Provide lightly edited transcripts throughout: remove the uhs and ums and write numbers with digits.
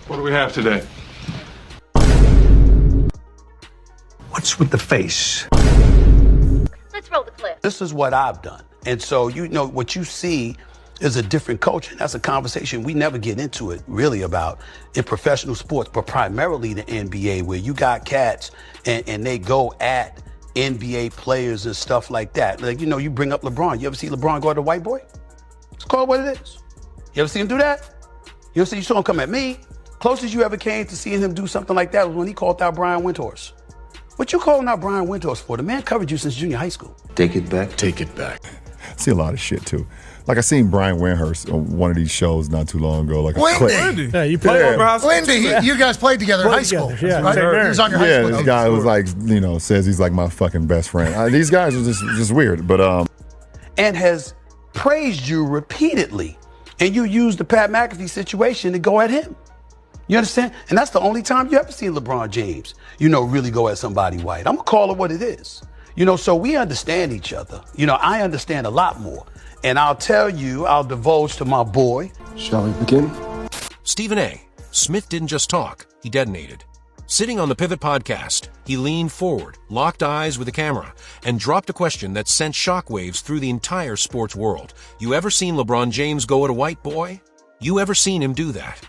What do we have today? What's with the face? Let's roll the clip. This is what I've done. And so, what you see is a different culture. That's a conversation we never get into it really about in professional sports, but primarily the NBA, where you got cats and they go at NBA players and stuff like that. Like, you bring up LeBron. You ever see LeBron go at a white boy? It's called what it is. You ever see him do that? You saw him come at me? Closest you ever came to seeing him do something like that was when he called out Brian Windhorst. What you calling out Brian Windhorst for? The man covered you since junior high school. Take it back. Take it back. See a lot of shit too. Like I seen Brian Windhorst on one of these shows not too long ago. Like a clip. Wendy. Yeah, you played over high school. Wendy, you guys played together in high school. Yeah, right? He was on your high school. This guy was like, says he's like my fucking best friend. These guys are just weird. But and has praised you repeatedly, and you used the Pat McAfee situation to go at him. You understand? And that's the only time you ever seen LeBron James, really go at somebody white. I'm gonna call it what it is. So we understand each other. I understand a lot more. And I'll divulge to my boy. Shall we begin? Stephen A. Smith didn't just talk, he detonated. Sitting on the Pivot podcast, he leaned forward, locked eyes with the camera, and dropped a question that sent shockwaves through the entire sports world. You ever seen LeBron James go at a white boy? You ever seen him do that?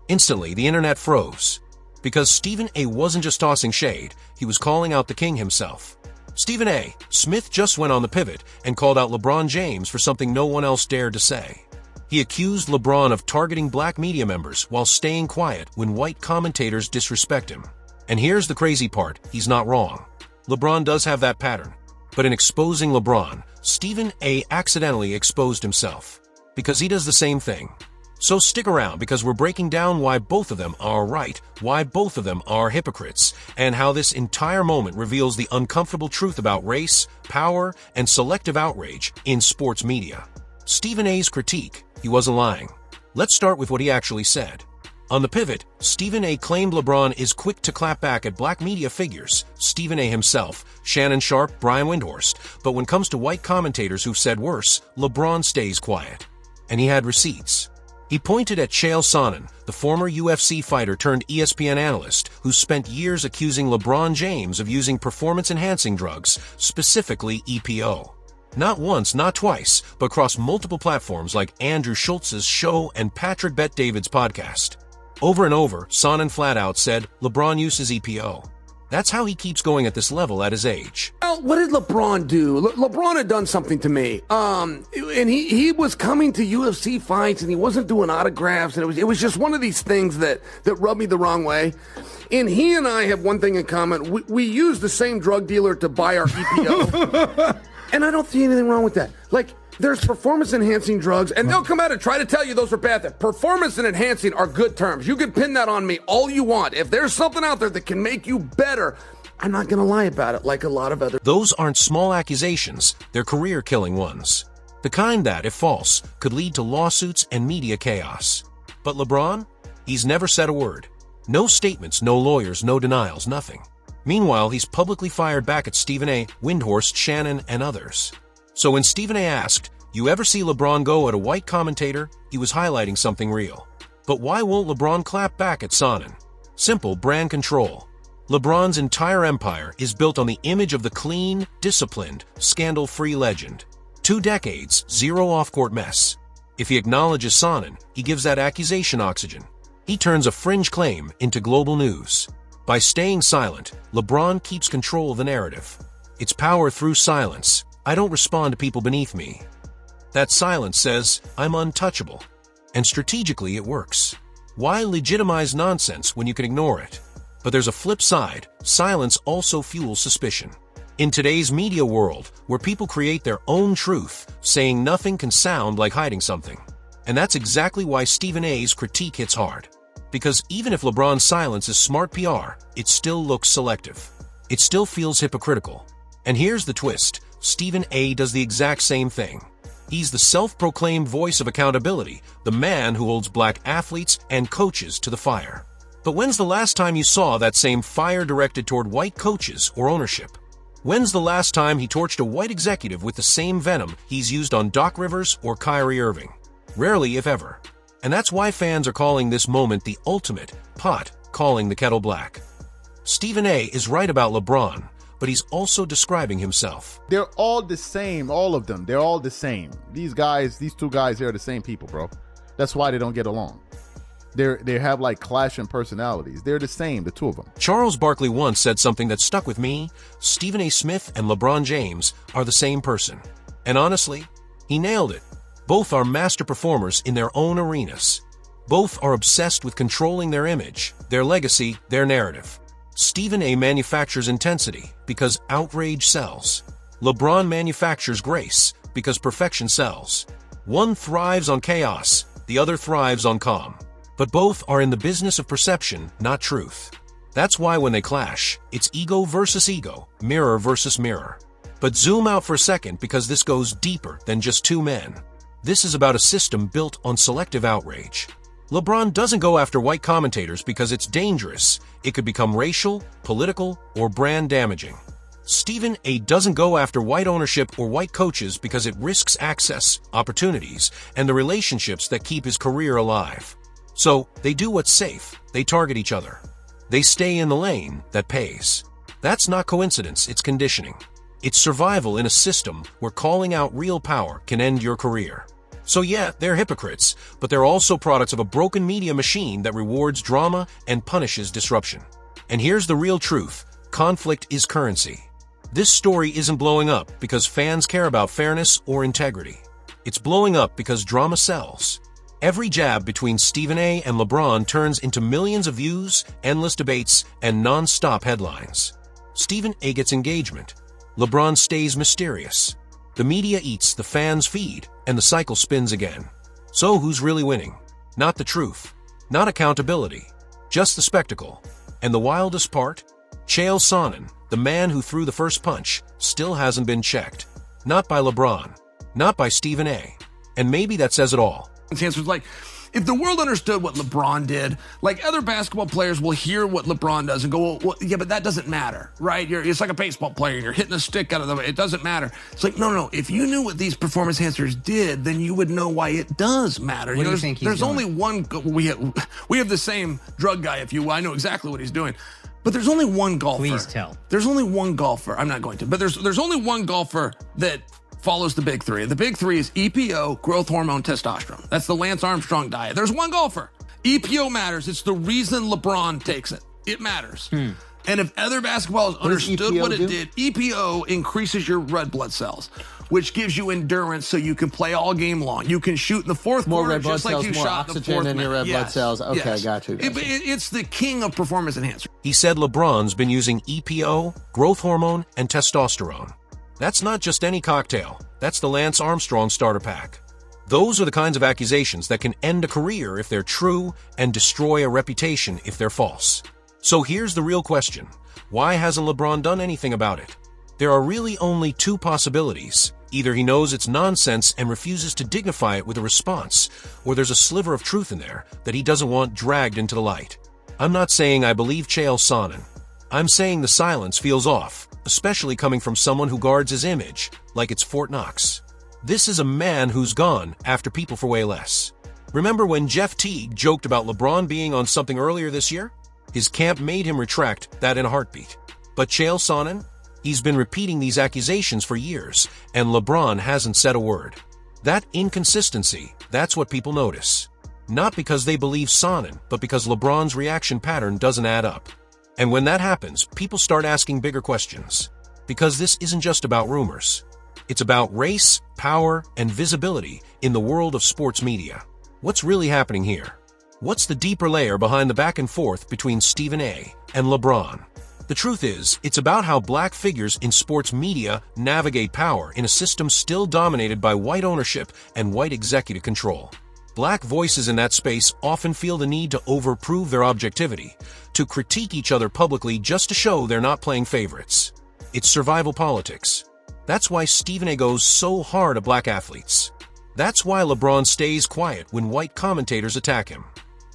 Instantly, the internet froze. Because Stephen A. wasn't just tossing shade, he was calling out the king himself. Stephen A. Smith just went on the Pivot and called out LeBron James for something no one else dared to say. He accused LeBron of targeting black media members while staying quiet when white commentators disrespect him. And here's the crazy part, he's not wrong. LeBron does have that pattern. But in exposing LeBron, Stephen A. accidentally exposed himself. Because he does the same thing. So stick around because we're breaking down why both of them are right, why both of them are hypocrites, and how this entire moment reveals the uncomfortable truth about race, power, and selective outrage in sports media. Stephen A.'s critique, he wasn't lying. Let's start with what he actually said. On the Pivot, Stephen A. claimed LeBron is quick to clap back at black media figures, Stephen A. himself, Shannon Sharpe, Brian Windhorst, but when it comes to white commentators who've said worse, LeBron stays quiet. And he had receipts. He pointed at Chael Sonnen, the former UFC fighter turned ESPN analyst who spent years accusing LeBron James of using performance-enhancing drugs, specifically EPO. Not once, not twice, but across multiple platforms like Andrew Schultz's show and Patrick Bet-David's podcast. Over and over, Sonnen flat out said LeBron uses EPO. That's how he keeps going at this level at his age. Well, what did LeBron do? LeBron had done something to me. And he was coming to UFC fights and he wasn't doing autographs, and it was just one of these things that rubbed me the wrong way. And he and I have one thing in common. We use the same drug dealer to buy our EPO. And I don't see anything wrong with that. Like, there's performance-enhancing drugs, and they'll come out and try to tell you those are bad things. Performance and enhancing are good terms. You can pin that on me all you want. If there's something out there that can make you better, I'm not going to lie about it like a lot of other. Those aren't small accusations, they're career-killing ones. The kind that, if false, could lead to lawsuits and media chaos. But LeBron? He's never said a word. No statements, no lawyers, no denials, nothing. Meanwhile, he's publicly fired back at Stephen A., Windhorst, Shannon, and others. So when Stephen A. asked, you ever see LeBron go at a white commentator, he was highlighting something real. But why won't LeBron clap back at Sonnen? Simple, brand control. LeBron's entire empire is built on the image of the clean, disciplined, scandal-free legend. 2 decades, zero off-court mess. If he acknowledges Sonnen, he gives that accusation oxygen. He turns a fringe claim into global news. By staying silent, LeBron keeps control of the narrative. It's power through silence. I don't respond to people beneath me. That silence says, I'm untouchable. And strategically, it works. Why legitimize nonsense when you can ignore it? But there's a flip side. Silence also fuels suspicion. In today's media world, where people create their own truth, saying nothing can sound like hiding something. And that's exactly why Stephen A.'s critique hits hard. Because even if LeBron's silence is smart PR, it still looks selective. It still feels hypocritical. And here's the twist. Stephen A. does the exact same thing. He's the self-proclaimed voice of accountability, the man who holds black athletes and coaches to the fire. But when's the last time you saw that same fire directed toward white coaches or ownership? When's the last time he torched a white executive with the same venom he's used on Doc Rivers or Kyrie Irving? Rarely, if ever. And that's why fans are calling this moment the ultimate pot calling the kettle black. Stephen A. is right about LeBron, but he's also describing himself. They're all the same, all of them. They're all the same. These two guys, they're the same people, bro. That's why they don't get along. They have like clashing personalities. They're the same, the two of them. Charles Barkley once said something that stuck with me. Stephen A. Smith and LeBron James are the same person. And honestly, he nailed it. Both are master performers in their own arenas. Both are obsessed with controlling their image, their legacy, their narrative. Stephen A. manufactures intensity because outrage sells. LeBron manufactures grace because perfection sells. One thrives on chaos, the other thrives on calm. But both are in the business of perception, not truth. That's why when they clash, it's ego versus ego, mirror versus mirror. But zoom out for a second because this goes deeper than just two men. This is about a system built on selective outrage. LeBron doesn't go after white commentators because it's dangerous. It could become racial, political, or brand damaging. Stephen A. doesn't go after white ownership or white coaches because it risks access, opportunities, and the relationships that keep his career alive. So, they do what's safe. They target each other. They stay in the lane that pays. That's not coincidence, it's conditioning. It's survival in a system where calling out real power can end your career. So yeah, they're hypocrites, but they're also products of a broken media machine that rewards drama and punishes disruption. And here's the real truth. Conflict is currency. This story isn't blowing up because fans care about fairness or integrity. It's blowing up because drama sells. Every jab between Stephen A. and LeBron turns into millions of views, endless debates, and non-stop headlines. Stephen A. gets engagement. LeBron stays mysterious. The media eats the fans' feed, and the cycle spins again. So who's really winning? Not the truth. Not accountability. Just the spectacle. And the wildest part? Chael Sonnen, the man who threw the first punch, still hasn't been checked. Not by LeBron. Not by Stephen A. And maybe that says it all. The answer is like, if the world understood what LeBron did, like other basketball players will hear what LeBron does and go, well, yeah, but that doesn't matter, right? It's like a baseball player. You're hitting a stick out of the way. It doesn't matter. It's like, no. If you knew what these performance enhancers did, then you would know why it does matter. What do you think he's There's doing? only one. We have the same drug guy, if you will. I know exactly what he's doing. But there's only one golfer. Please tell. There's only one golfer. I'm not going to. But there's only one golfer that follows the big three. The big three is EPO, growth hormone, testosterone. That's the Lance Armstrong diet. There's one golfer. EPO matters. It's the reason LeBron takes it. It matters. And if other basketballers understood what it did, EPO increases your red blood cells, which gives you endurance so you can play all game long. You can shoot in the fourth More quarter red blood just like cells, you more shot in the oxygen fourth in your minute. red blood cells. Okay, yes. got you. It's the king of performance enhancer. He said LeBron's been using EPO, growth hormone, and testosterone. That's not just any cocktail. That's the Lance Armstrong starter pack. Those are the kinds of accusations that can end a career if they're true and destroy a reputation if they're false. So here's the real question. Why hasn't LeBron done anything about it? There are really only two possibilities. Either he knows it's nonsense and refuses to dignify it with a response, or there's a sliver of truth in there that he doesn't want dragged into the light. I'm not saying I believe Chael Sonnen. I'm saying the silence feels off, especially coming from someone who guards his image, like it's Fort Knox. This is a man who's gone after people for way less. Remember when Jeff Teague joked about LeBron being on something earlier this year? His camp made him retract that in a heartbeat. But Chael Sonnen? He's been repeating these accusations for years, and LeBron hasn't said a word. That inconsistency, that's what people notice. Not because they believe Sonnen, but because LeBron's reaction pattern doesn't add up. And when that happens, people start asking bigger questions. Because this isn't just about rumors. It's about race, power, and visibility in the world of sports media. What's really happening here? What's the deeper layer behind the back and forth between Stephen A. and LeBron? The truth is, it's about how black figures in sports media navigate power in a system still dominated by white ownership and white executive control. Black voices in that space often feel the need to overprove their objectivity, to critique each other publicly just to show they're not playing favorites. It's survival politics. That's why Stephen A. goes so hard at black athletes. That's why LeBron stays quiet when white commentators attack him.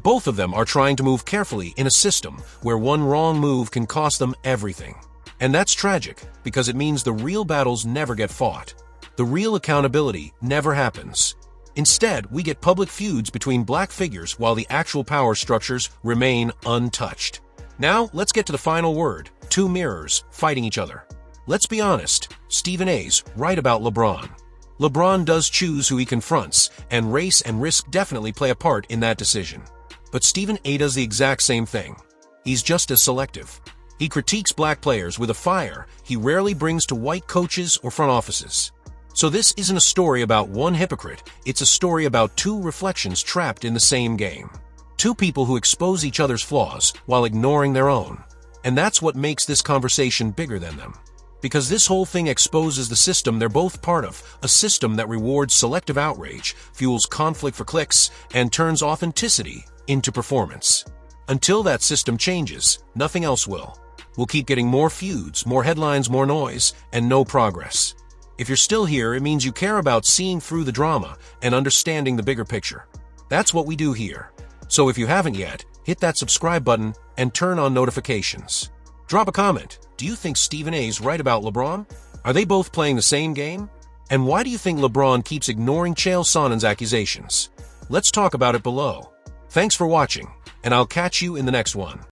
Both of them are trying to move carefully in a system where one wrong move can cost them everything. And that's tragic, because it means the real battles never get fought. The real accountability never happens. Instead, we get public feuds between black figures while the actual power structures remain untouched. Now, let's get to the final word. Two mirrors fighting each other. Let's be honest, Stephen A's right about LeBron. LeBron does choose who he confronts, and race and risk definitely play a part in that decision. But Stephen A does the exact same thing. He's just as selective. He critiques black players with a fire he rarely brings to white coaches or front offices. So this isn't a story about one hypocrite, it's a story about two reflections trapped in the same game. Two people who expose each other's flaws while ignoring their own. And that's what makes this conversation bigger than them. Because this whole thing exposes the system they're both part of, a system that rewards selective outrage, fuels conflict for clicks, and turns authenticity into performance. Until that system changes, nothing else will. We'll keep getting more feuds, more headlines, more noise, and no progress. If you're still here, it means you care about seeing through the drama and understanding the bigger picture. That's what we do here. So if you haven't yet, hit that subscribe button and turn on notifications. Drop a comment. Do you think Stephen A's right about LeBron? Are they both playing the same game? And why do you think LeBron keeps ignoring Chael Sonnen's accusations? Let's talk about it below. Thanks for watching, and I'll catch you in the next one.